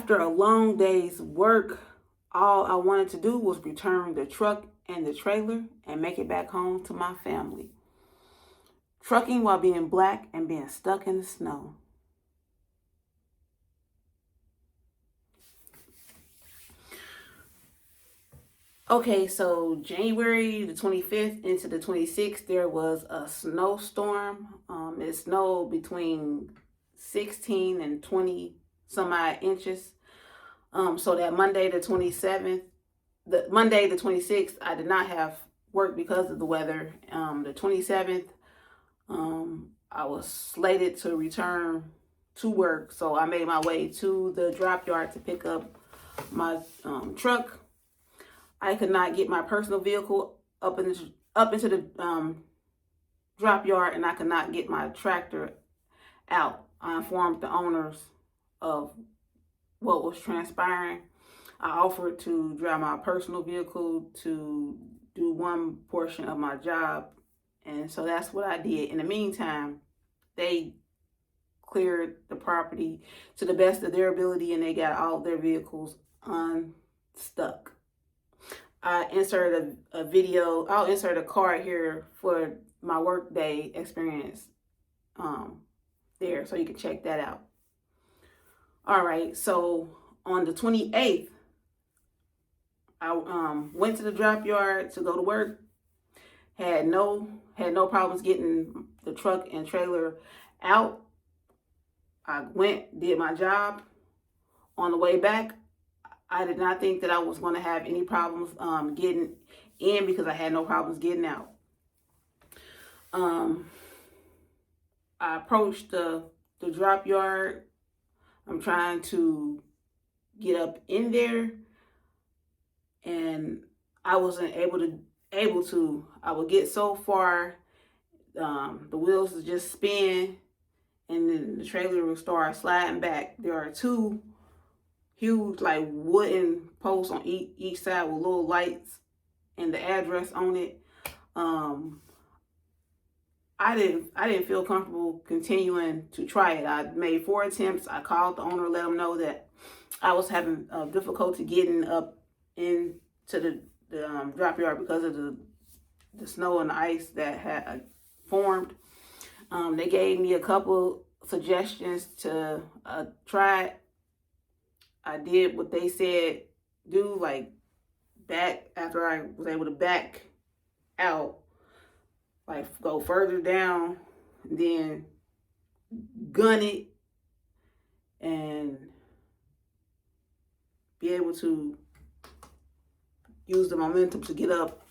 After a long day's work, all I wanted to do was return the truck and the trailer and make it back home to my family. Trucking while being black and being stuck in the snow. Okay, so January the 25th into the 26th, there was a snowstorm. It snowed between 16 and 20 some odd inches. So that Monday the 27th, Monday the 26th, I did not have work because of the weather. The 27th, I was slated to return to work, so I made my way to the drop yard to pick up my truck. I could not get my personal vehicle up into the drop yard, and I could not get my tractor out. I informed the owners of what was transpiring. I offered to drive my personal vehicle to do one portion of my job, and so that's what I did. In the meantime, they cleared the property to the best of their ability, and they got all their vehicles unstuck. I inserted a video. I'll insert a card here for my workday experience there, so you can check that out. All right, so on the 28th, I went to the drop yard to go to work. Had no problems getting the truck and trailer out. I went, did my job. On the way back, I did not think that I was going to have any problems getting in because I had no problems getting out. I approached the drop yard. I'm trying to get up in there, and I wasn't able to. I would get so far, the wheels would just spin, and then the trailer would start sliding back. There are two huge like wooden posts on each side with little lights and the address on it. I didn't feel comfortable continuing to try it. I made 4 attempts. I called the owner, let him know that I was having difficulty getting up into the drop yard because of the snow and the ice that had formed. They gave me a couple suggestions to try it. I did what they said do, like back after I was able to back out, like go further down, then gun it and be able to use the momentum to get up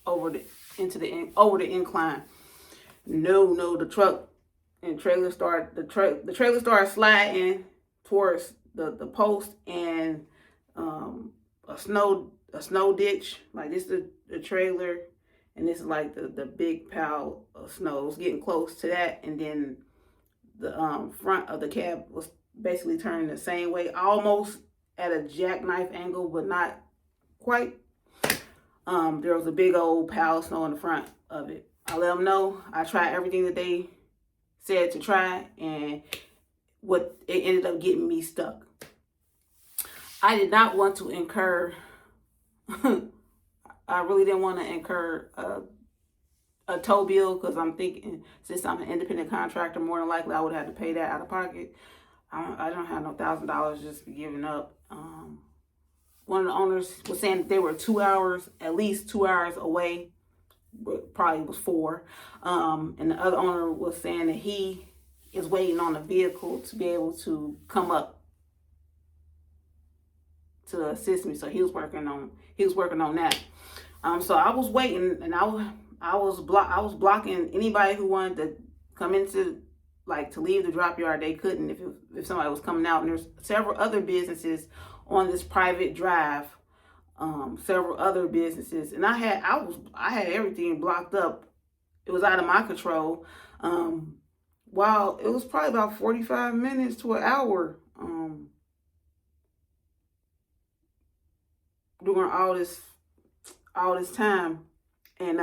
over the incline. No, the truck and trailer the trailer started sliding towards the post and a snow ditch. Like this is the trailer, and this is like the big pile of snow. It was getting close to that, and then the front of the cab was basically turning the same way, almost at a jackknife angle, but not quite. There was a big old pile of snow in the front of it. I let them know I tried everything that they said to try, and what it ended up getting me stuck. I did not want to incur I really didn't want to incur a tow bill, because I'm thinking, since I'm an independent contractor, more than likely I would have to pay that out of pocket. I don't have no $1,000 just be giving up. One of the owners was saying that they were at least 2 hours away, but probably was 4. And the other owner was saying that he is waiting on a vehicle to be able to come up to assist me. So he was working on that. So I was waiting, and I was blocking anybody who wanted to come into, like, to leave the drop yard. They couldn't if somebody was coming out. And there's several other businesses on this private drive, several other businesses, and I had everything blocked up. It was out of my control. While it was probably about 45 minutes to an hour during all this time, and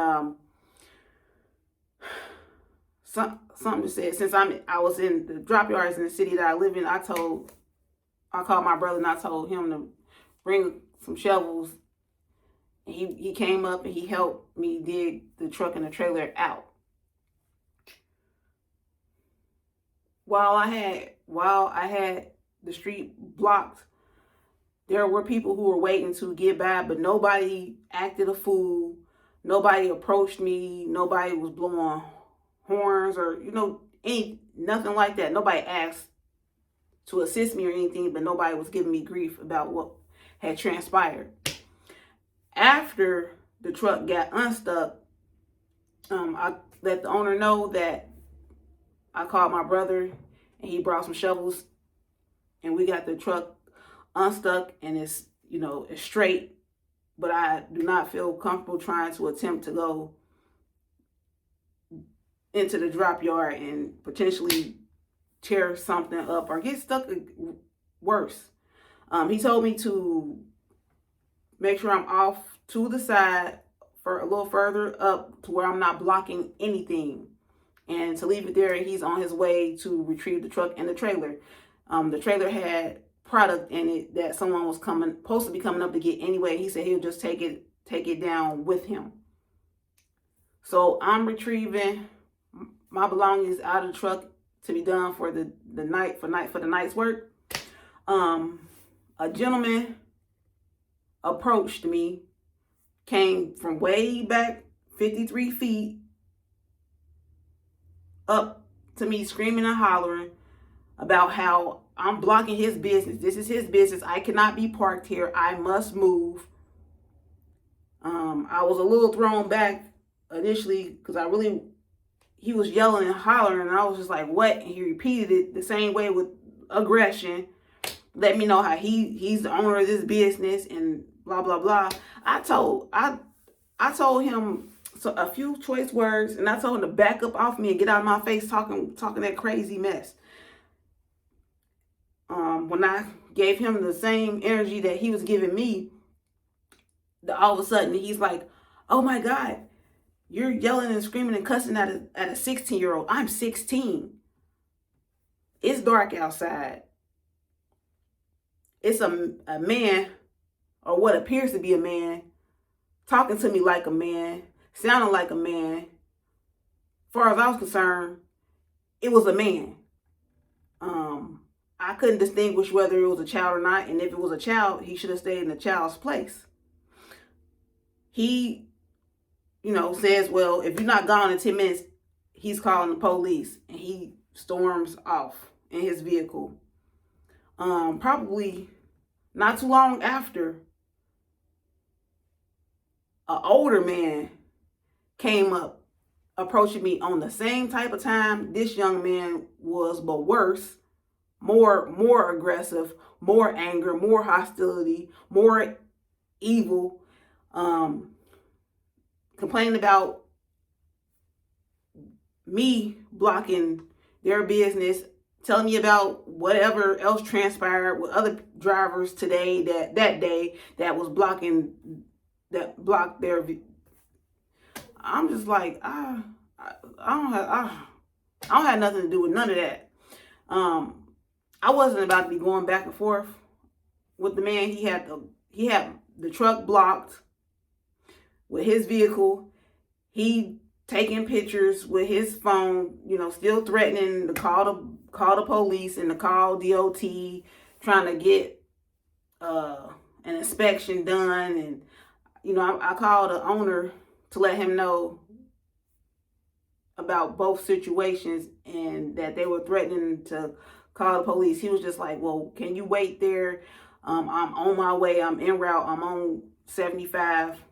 something just said, since I was in the drop yards in the city that I live in, I told I called my brother and I told him to bring some shovels. He came up and he helped me dig the truck and the trailer out. While I had the street blocked, there were people who were waiting to get by, but nobody acted a fool. Nobody approached me. Nobody was blowing horns or, nothing like that. Nobody asked to assist me or anything, but nobody was giving me grief about what had transpired. After the truck got unstuck, I let the owner know that I called my brother and he brought some shovels and we got the truck unstuck and it's straight, but I do not feel comfortable trying to attempt to go into the drop yard and potentially tear something up or get stuck worse. He told me to make sure I'm off to the side for a little further up to where I'm not blocking anything, and to leave it there. He's on his way to retrieve the truck and the trailer. The trailer had product in it that someone was supposed to be coming up to get anyway. He said he'll just take it down with him. So I'm retrieving my belongings out of the truck to be done for the night's work. A gentleman approached me, came from way back 53 feet up to me screaming and hollering about how I'm blocking his business. This is his business. I cannot be parked here. I must move. I was a little thrown back initially because he was yelling and hollering and I was just like, what? And he repeated it the same way with aggression. Let me know how he's the owner of this business and blah, blah, blah. I told him a few choice words and I told him to back up off me and get out of my face talking that crazy mess. When I gave him the same energy that he was giving me, all of a sudden he's like, oh my God, you're yelling and screaming and cussing at a 16-year-old. I'm 16. It's dark outside. It's a man, or what appears to be a man, talking to me like a man, sounding like a man. As far as I was concerned, it was a man. I couldn't distinguish whether it was a child or not, and if it was a child, he should have stayed in the child's place. He, says, well, if you're not gone in 10 minutes, he's calling the police, and he storms off in his vehicle. Probably not too long after, an older man came up, approaching me on the same type of time this young man was, but worse, more aggressive, more anger, more hostility, more evil, complaining about me blocking their business, telling me about whatever else transpired with other drivers today that day that was blocked their. I'm just like, I don't have nothing to do with none of that. I wasn't about to be going back and forth with the man. He had the truck blocked with his vehicle. He taking pictures with his phone, still threatening to call the police and to call DOT, trying to get an inspection done. And I called the owner to let him know about both situations and that they were threatening to call the police. He was just like, well, can you wait there? I'm on my way. I'm en route. I'm on 75.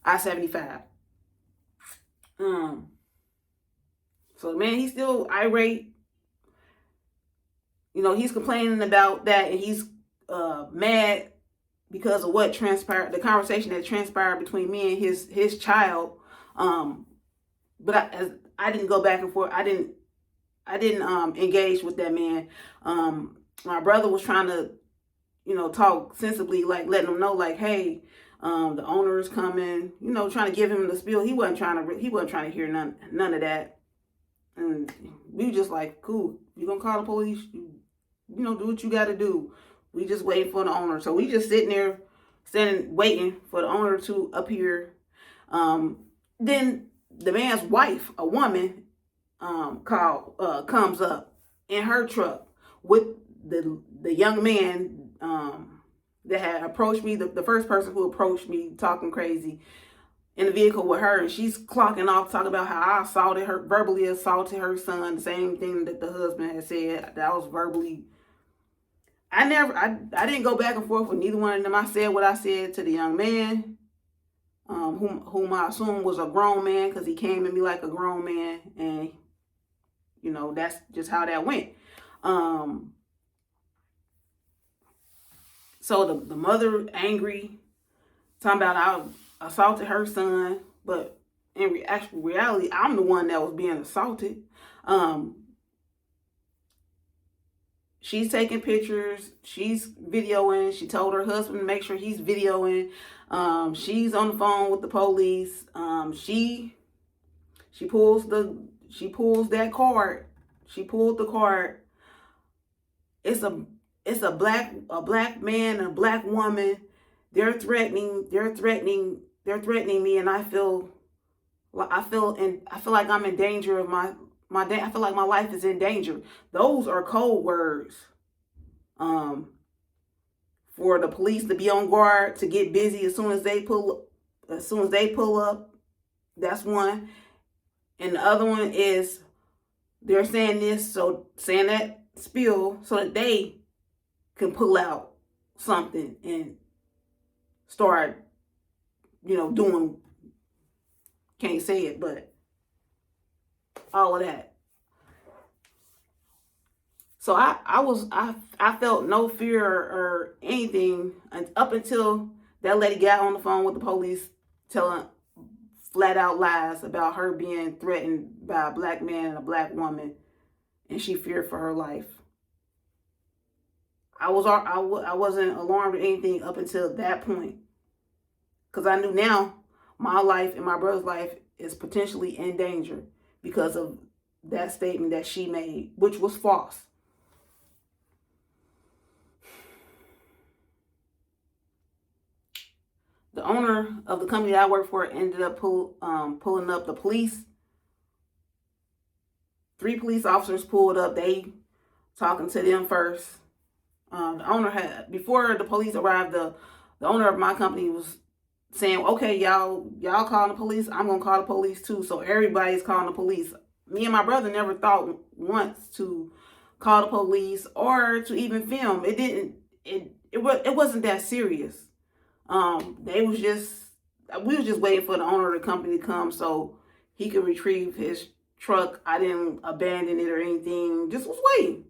I-75. So man, he's still irate. He's complaining about that and he's mad because of what transpired, the conversation that transpired between me and his child. But I didn't go back and forth. I didn't engage with that man. My brother was trying to, talk sensibly, like letting him know, like, hey, the owner is coming. Trying to give him the spiel. He wasn't trying to hear none of that. And we just like, cool, you gonna call the police, you know, do what you gotta do. We just waiting for the owner. So we just sitting there, waiting for the owner to appear. Then the man's wife, a woman, comes up in her truck with the young man that had approached me, the first person who approached me talking crazy, in the vehicle with her, and she's clocking off, talking about how I verbally assaulted her son, the same thing that the husband had said. That was verbally. I didn't go back and forth with neither one of them. I said what I said to the young man, whom I assume was a grown man, because he came at me like a grown man, and you know, that's just how that went. So the mother angry, talking about I assaulted her son, but in actual reality, I'm the one that was being assaulted. She's taking pictures. She's videoing. She told her husband to make sure he's videoing. She's on the phone with the police. She pulls that card. She pulled the card. It's a black man and a black woman. They're threatening me, and I feel like I'm in danger of I feel like my life is in danger. Those are code words for the police to be on guard, to get busy as soon as they pull up. That's one. And the other one is they're saying that spiel so that they can pull out something and start, doing, can't say it, but all of that. So I felt no fear or anything up until that lady got on the phone with the police, telling flat out lies about her being threatened by a black man and a black woman, and she feared for her life. I wasn't alarmed or anything up until that point, because I knew now my life and my brother's life is potentially in danger because of that statement that she made, which was false. The owner of the company that I work for ended up pulling up the police. 3 police officers pulled up. They talking to them first. The owner before the police arrived, the owner of my company was saying, okay, y'all calling the police, I'm gonna call the police too. So everybody's calling the police. Me and my brother never thought once to call the police or to even film. It wasn't that serious. We was just waiting for the owner of the company to come so he could retrieve his truck. I didn't abandon it or anything, just was waiting.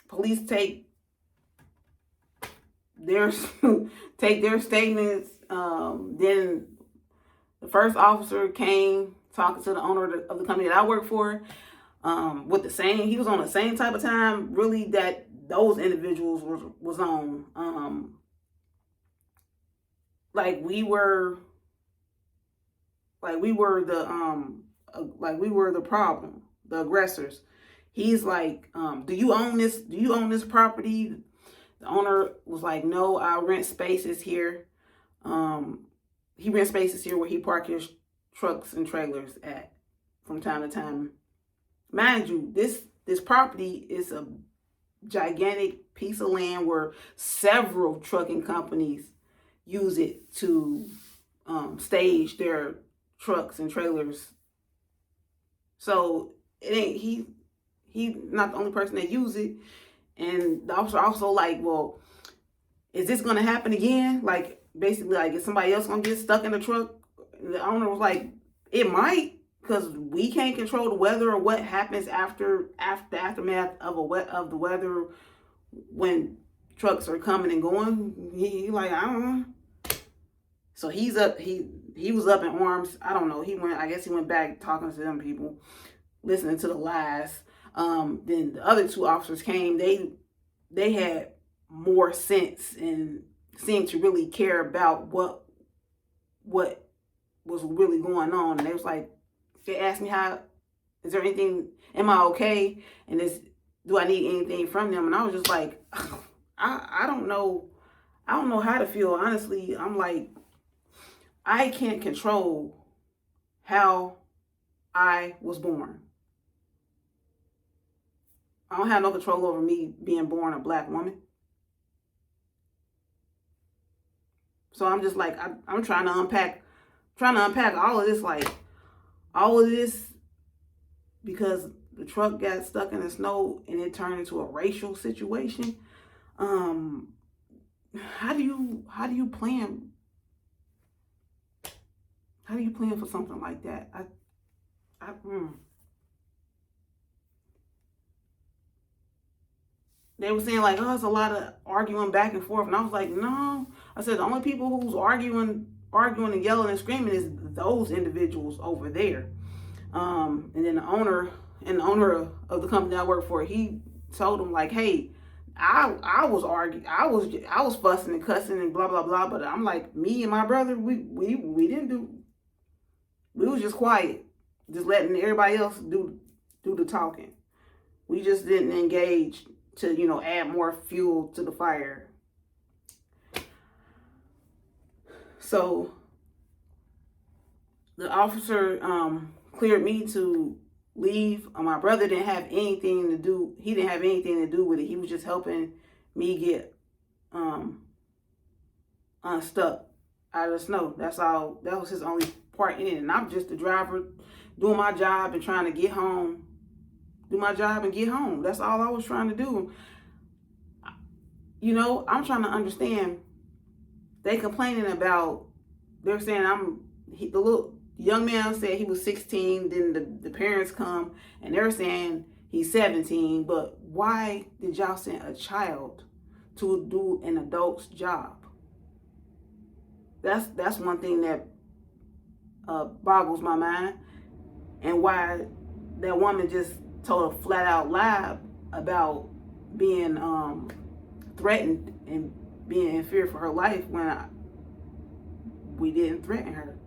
Police take their statements. Then the first officer came talking to the owner of the company that I work for. He was on the same type of time, really, that those individuals was on. We were the problem, the aggressors. He's like, do you own this? Do you own this property? The owner was like, no, I rent spaces here. He rents spaces here where he parks his trucks and trailers at from time to time. Mind you, this property is a gigantic piece of land where several trucking companies use it to stage their trucks and trailers. So it ain't he not the only person that use it. And the officer also like, well, is this gonna happen again? Like, basically, like, is somebody else gonna get stuck in the truck? And the owner was like, it might, because we can't control the weather or what happens after the aftermath of the weather when trucks are coming and going. He like, I don't know. So he's up. He was up in arms. I don't know. I guess he went back talking to them people, listening to the lies. Then the other 2 officers came. They had more sense and seemed to really care about what was really going on. And they was like, They asked me is there anything, am I okay? And do I need anything from them? And I was just like, I don't know. I don't know how to feel. Honestly, I'm like, I can't control how I was born. I don't have no control over me being born a black woman. So I'm just like, I'm trying to unpack all of this, like all of this, because the truck got stuck in the snow and it turned into a racial situation. How do you plan? How do you plan for something like that? They were saying like, oh, it's a lot of arguing back and forth, and I was like, no. I said the only people who's arguing and yelling and screaming is those individuals over there. And then the owner of the company I work for, he told him like, hey, I was arguing, I was fussing and cussing and blah blah blah, but I'm like, me and my brother, we didn't do. We was just quiet, just letting everybody else do the talking. We just didn't engage to, add more fuel to the fire. So the officer cleared me to leave. My brother didn't have anything to do. He didn't have anything to do with it. He was just helping me get unstuck out of the snow. That's all. That was his only part in it. And I'm just the driver doing my job and trying to get home. Do my job and get home. That's all I was trying to do. I'm trying to understand. They complaining about, they're saying the little young man said he was 16, then the parents come and they're saying he's 17, but why did y'all send a child to do an adult's job? That's one thing that boggles my mind, and why that woman just told a flat out lie about being threatened and being in fear for her life when we didn't threaten her.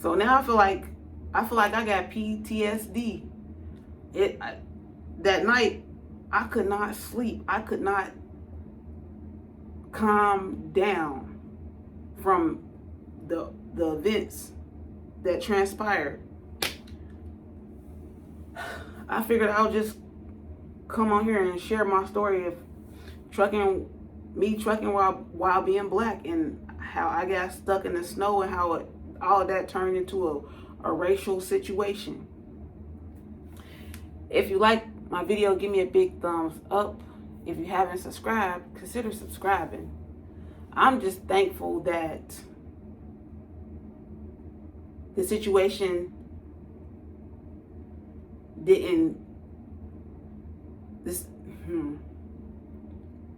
So now I feel like I got PTSD. That night I could not sleep. I could not calm down from the events that transpired. I figured I'll just come on here and share my story of trucking while being black, and how I got stuck in the snow, and how all of that turned into a racial situation. If you like my video, give me a big thumbs up. If you haven't subscribed, consider subscribing. I'm just thankful that the situation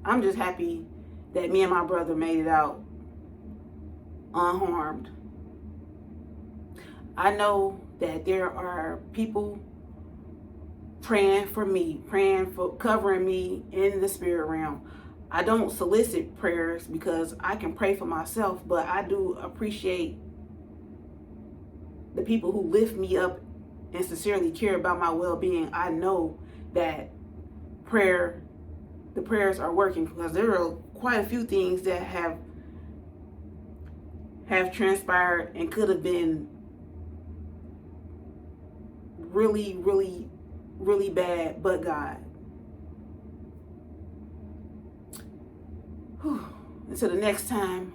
I'm just happy that me and my brother made it out unharmed. I know that there are people praying for me, covering me in the spirit realm. I don't solicit prayers because I can pray for myself, but I do appreciate the people who lift me up and sincerely care about my well-being. I know that the prayers are working, because there are quite a few things that have transpired and could have been really, really, really bad, but God. Until the next time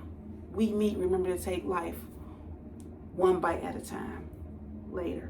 we meet, remember to take life one bite at a time. Later.